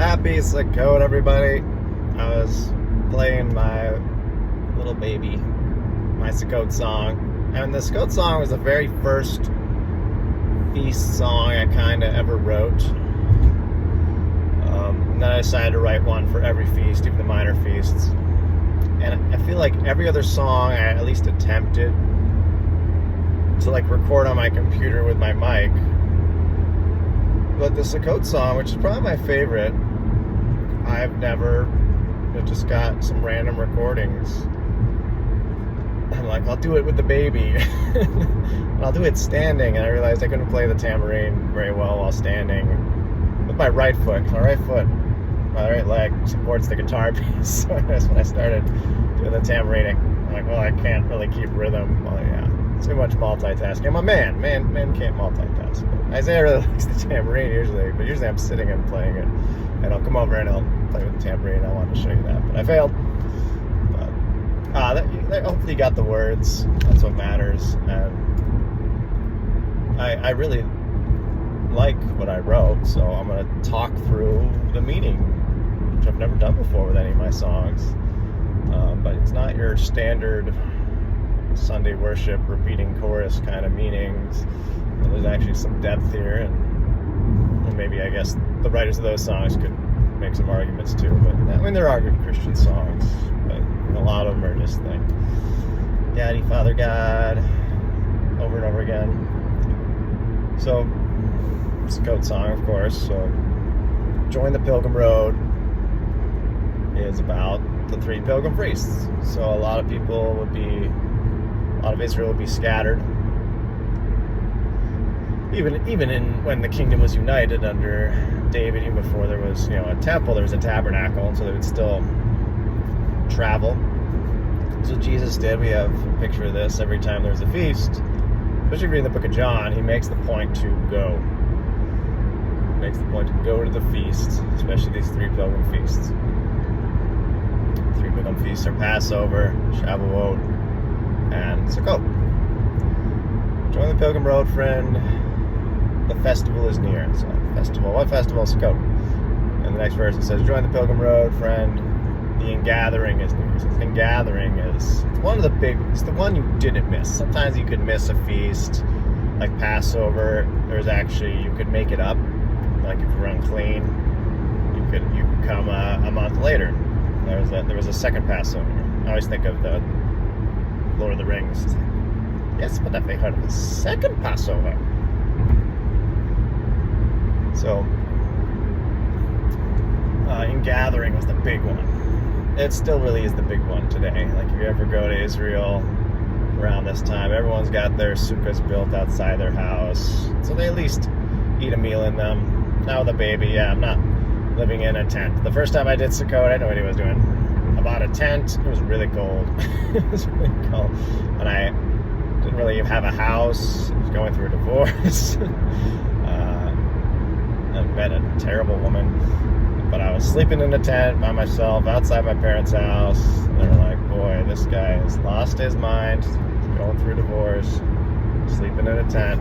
Happy Sukkot, everybody. I was playing my little baby, my Sukkot song. And the Sukkot song was the very first feast song I kind of ever wrote. And then I decided to write one for every feast, even the minor feasts. And I feel like every other song I at least attempted to record on my computer with my mic. But the Sukkot song, which is probably my favorite, I've just got some random recordings. I'm like, I'll do it with the baby. And I'll do it standing. And I realized I couldn't play the tambourine very well while standing. With my right foot. My right leg supports the guitar piece. So that's when I started doing the tambourining. I'm like, well, I can't really keep rhythm. Well, yeah. Too much multitasking. I'm a man. Man can't multitask. But Isaiah really likes the tambourine usually, but usually I'm sitting and playing it. And I'll come over and I'll play with the tambourine. I wanted to show you that, but I failed. But hopefully you got the words. That's what matters. And I really like what I wrote, so I'm going to talk through the meaning, which I've never done before with any of my songs. But it's not your standard Sunday worship repeating chorus kind of meanings. There's actually some depth here, and maybe I guess the writers of those songs could make some arguments too. But I mean, there are good Christian songs, but a lot of them are just like Daddy, Father, God, over and over again. So it's a Sukkot song, of course. So Join the Pilgrim Road is about the 3 pilgrim priests. So a lot of Israel would be scattered. Even when the kingdom was united under David, even before there was a temple, there was a tabernacle, and so they would still travel. So Jesus did. We have a picture of this every time there's a feast. Especially reading the book of John, he makes the point to go. He makes the point to go to the feast, especially these 3 pilgrim feasts. 3 pilgrim feasts are Passover, Shavuot, and Sukkot. Join the Pilgrim Road, friend. The festival is near. So, festival. What festival? Sukkot. And the next verse it says, join the Pilgrim Road, friend. The ingathering is near. So the ingathering is it's the one you didn't miss. Sometimes you could miss a feast, like Passover. You could make it up. Like if you were unclean, you could come a month later. There was a second Passover. I always think of the Lord of the Rings. Yes, but I've heard of a second Passover. So, ingathering was the big one. It still really is the big one today. Like if you ever go to Israel around this time, everyone's got their sukkahs built outside their house. So they at least eat a meal in them. Now with a baby, I'm not living in a tent. The first time I did Sukkot, I didn't know what he was doing. I bought a tent. It was really cold. It was really cold. And I didn't really have a house. I was going through a divorce. I met a terrible woman. But I was sleeping in a tent by myself outside my parents' house. And they were like, boy, this guy has lost his mind. He's going through a divorce. Sleeping in a tent.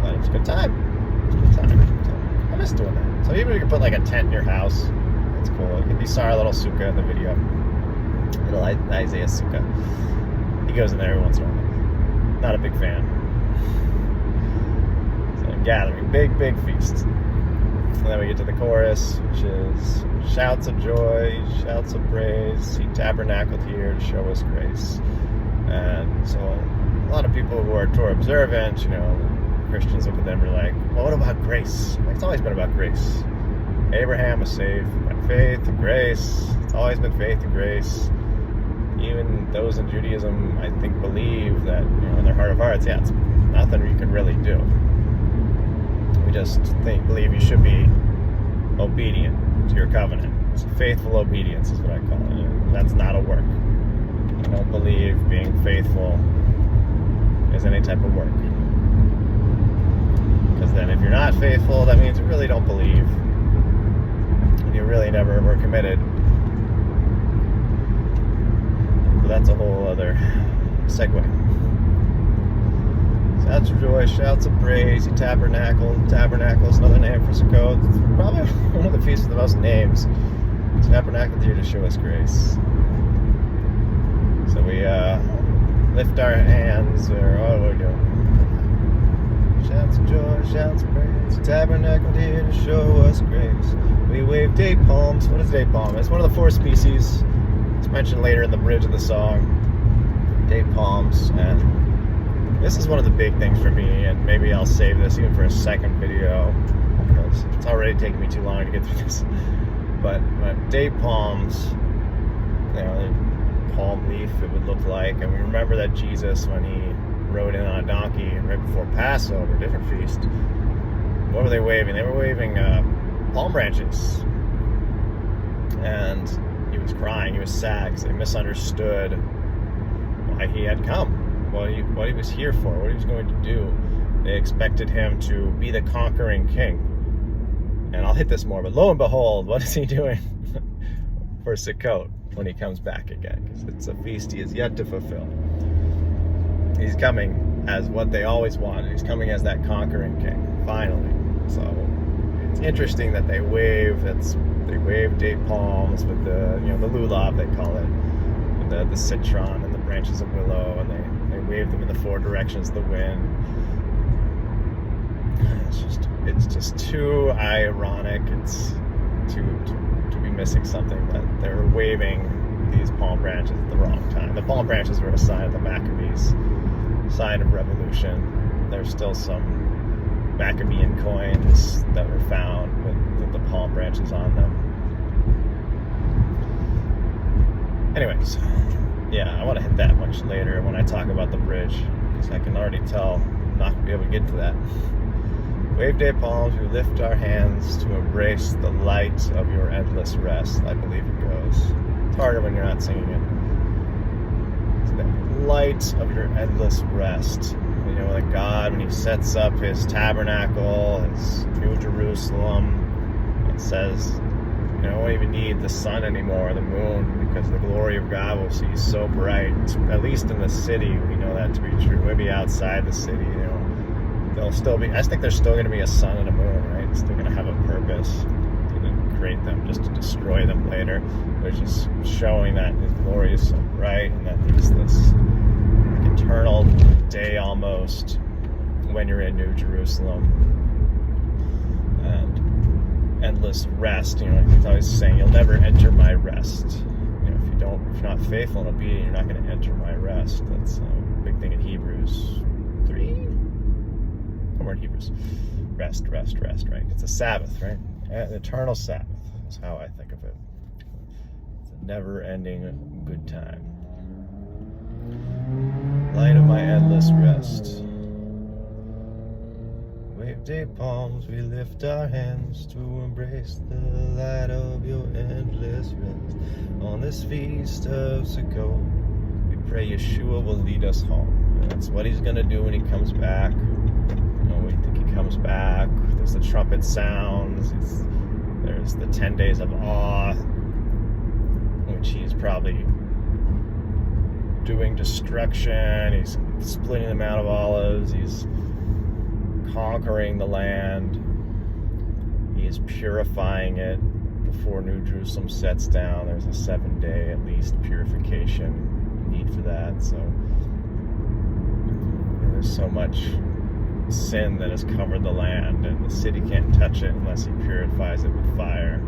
But it's a good time. So I miss doing that. So even if you can put a tent in your house, it's cool. You can be our little sukkah in the video. Little Isaiah sukkah. He goes in there every once in a while. Not a big fan. So gathering, big feast. And then we get to the chorus, which is shouts of joy, shouts of praise. He tabernacled here to show us grace. And so a lot of people who are Torah observant, Christians look at them and are like, well, what about grace? It's always been about grace. Abraham was saved by faith and grace. It's always been faith and grace. Even those in Judaism, I think, believe that, in their heart of hearts, it's nothing you can really do. We just believe you should be obedient to your covenant. It's faithful obedience is what I call it. That's not a work. I don't believe being faithful is any type of work. Because then if you're not faithful, that means you really don't believe. And you really never were committed. So that's a whole other segue. Shouts of joy, shouts of praise, he tabernacled. Tabernacle is another name for Sukkot. It's probably one of the feasts with the most names. Tabernacled here to show us grace. So we lift our hands, or what are we doing? Shouts of joy, shouts of praise, tabernacled here to show us grace. We wave date palms. What is date palm? It's one of the 4 species. It's mentioned later in the bridge of the song. Date palms, and this is one of the big things for me, and maybe I'll save this even for a second video because it's already taking me too long to get through this. But date palms, you know, palm leaf it would look like, and we remember that Jesus, when he rode in on a donkey right before Passover, different feast, what were they waving? They were waving palm branches, and he was crying, he was sad because they misunderstood why he had come. What he was here for, what he was going to do. They expected him to be the conquering king. And I'll hit this more, but lo and behold, what is he doing for Sukkot when he comes back again? Because it's a feast he is yet to fulfill. He's coming as what they always wanted. He's coming as that conquering king, finally. So it's interesting that they wave date palms with the the lulav, they call it, with the citron and the branches of willow, and they wave them in the 4 directions of the wind. It's just too ironic. It's to be missing something that they're waving these palm branches at the wrong time. The palm branches were a sign of the Maccabees, sign of revolution. There's still some Maccabean coins that were found with the palm branches on them. Anyways, yeah, I want to hit that much later when I talk about the bridge, because I can already tell I'm not going to be able to get to that. Wave day palms, we lift our hands to embrace the light of your endless rest, I believe it goes. It's harder when you're not singing it. It's the light of your endless rest. You know, that God, when he sets up his tabernacle, his New Jerusalem, it says, you won't even need the sun anymore, the moon, because the glory of God will see so bright. At least in the city, we know that to be true. Maybe outside the city, there'll still be, I think there's still going to be a sun and a moon, right? It's still going to have a purpose. He didn't create them just to destroy them later. Which is showing that his glory is so bright, and that there's this eternal day almost when you're in New Jerusalem. And endless rest, he's always saying, you'll never enter my rest. If you're not faithful and obedient, you're not going to enter my rest. That's a big thing in Hebrews 3. Somewhere in Hebrews. Rest, right? It's a Sabbath, right? An eternal Sabbath is how I think of it. It's a never-ending good time. Light of my endless rest. Wave day palms, we lift our hands to embrace the light of your endless rest. On this feast of Sukkot, we pray Yeshua will lead us home. And that's what he's going to do when he comes back. We think he comes back. There's the trumpet sounds. There's the 10 days of awe, which he's probably doing destruction. He's splitting the Mount of Olives. He's conquering the land. He is purifying it before New Jerusalem sets down. There's a 7-day at least purification need for that. So there's so much sin that has covered the land, and the city can't touch it unless he purifies it with fire.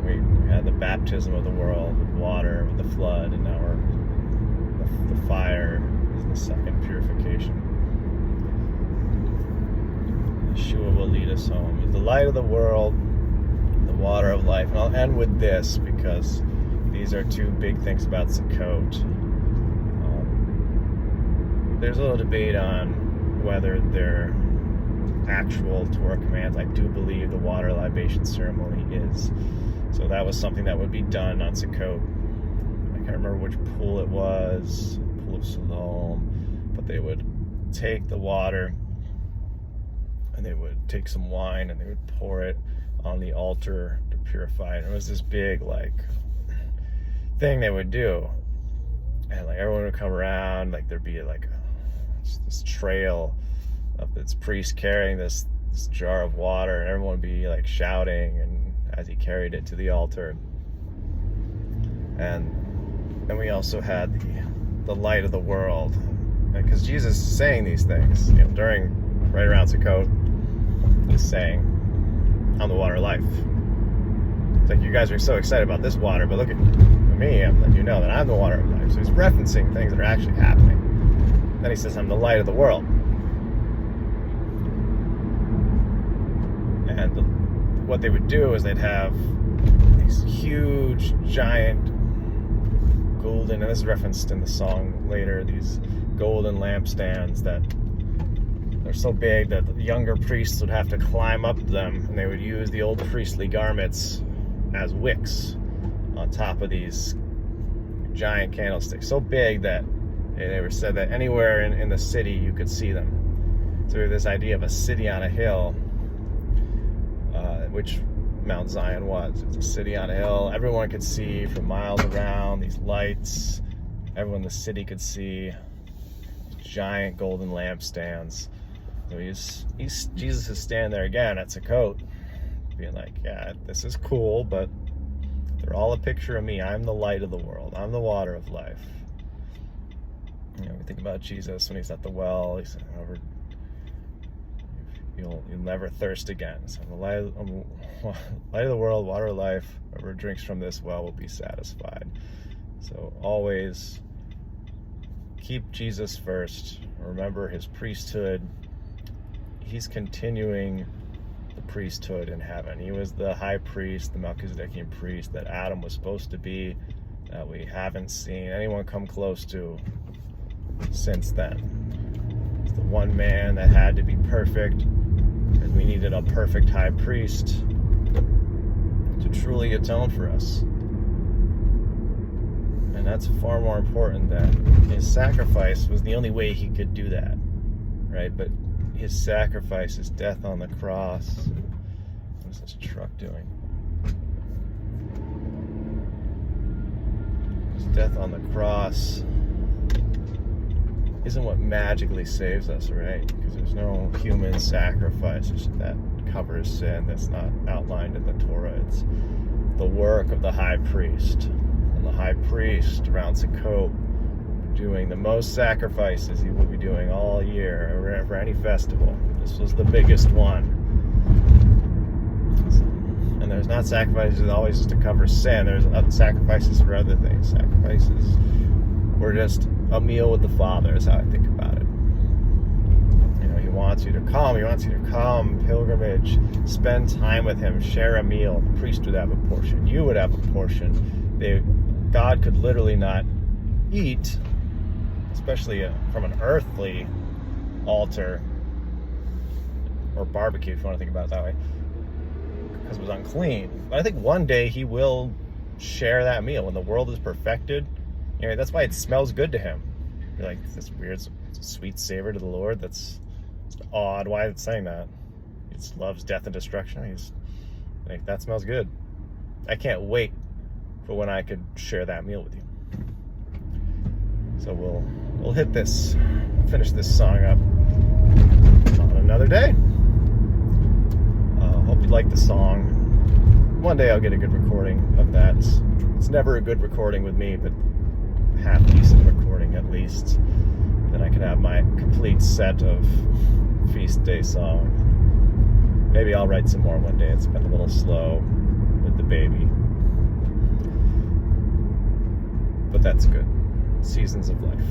We had the baptism of the world with water, with the flood, and now the fire is the second purification. Yeshua will lead us home. He's the light of the world, the water of life. And I'll end with this, because these are 2 big things about Sukkot. There's a little debate on whether they're actual Torah commands. I do believe the water libation ceremony is. So that was something that would be done on Sukkot. I can't remember which pool it was, Pool of Siloam, but they would take the water and they would take some wine and they would pour it on the altar to purify it. It was this big thing they would do, and everyone would come around. There'd be this trail of this priest carrying this jar of water, and everyone would be like shouting, and as he carried it to the altar. And then we also had the light of the world, because Jesus is saying these things, right around Sukkot. He's saying, "I'm the water of life." It's like, you guys are so excited about this water, but look at me, I'm letting you know that I'm the water of life. So he's referencing things that are actually happening. Then he says, "I'm the light of the world." And what they would do is they'd have these huge, giant golden, and this is referenced in the song later, these golden lampstands that they're so big that the younger priests would have to climb up them, and they would use the old priestly garments as wicks on top of these giant candlesticks, so big that they were said that anywhere in the city you could see them. So we have this idea of a city on a hill, which Mount Zion was. It's a city on a hill. Everyone could see from miles around, these lights. Everyone in the city could see giant golden lampstands. So Jesus is standing there again at Sukkot, being like, yeah, this is cool, but they're all a picture of me. I'm the light of the world. I'm the water of life. We think about Jesus when he's at the well. He said, you'll never thirst again. So I'm the light of the world, water of life. Whoever drinks from this well will be satisfied. So always keep Jesus first. Remember his priesthood. He's continuing the priesthood in heaven. He was the high priest, the Melchizedekian priest that Adam was supposed to be, that we haven't seen anyone come close to since then. It's the one man that had to be perfect, and we needed a perfect high priest to truly atone for us. And that's far more important than his sacrifice was the only way he could do that, right? But his sacrifice, his death on the cross. What's this truck doing? His death on the cross isn't what magically saves us, right? Because there's no human sacrifice that covers sin that's not outlined in the Torah. It's the work of the high priest. And the high priest around Sukkot doing the most sacrifices he will be doing all year for any festival. This was the biggest one. And there's not sacrifices always just to cover sin. There's sacrifices for other things. Sacrifices were just a meal with the Father is how I think about it. He wants you to come. He wants you to come, pilgrimage, spend time with him, share a meal. The priest would have a portion. You would have a portion. God could literally not eat, especially from an earthly altar or barbecue, if you want to think about it that way, because it was unclean. But I think one day he will share that meal when the world is perfected. That's why it smells good to him. You're like, this weird, sweet savor to the Lord. That's odd. Why is it saying that? He just loves death and destruction. He's like, that smells good. I can't wait for when I could share that meal with you. So we'll hit this, finish this song up on another day. Hope you like the song. One day I'll get a good recording of that. It's never a good recording with me, but half decent recording at least. Then I can have my complete set of feast day songs. Maybe I'll write some more one day. It's been a little slow with the baby, but that's good. Seasons of life.